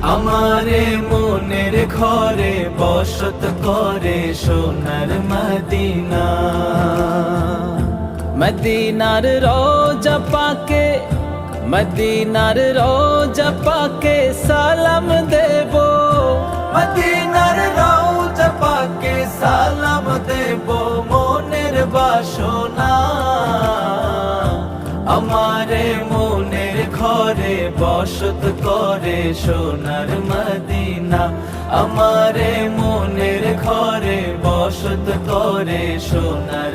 আমারে মনের ঘরে বসত করে সোনার মদিনা। মদিনার রোজা পাকে, মদিনার রোজা পাকে সালাম দেব, মদিনার রোজা পাকে সালাম দেব মনের বাসনা। আমারে মনের ঘরে বসত করে সোনার মদিনা। আমারে মনের ঘরে বসত করে সোনার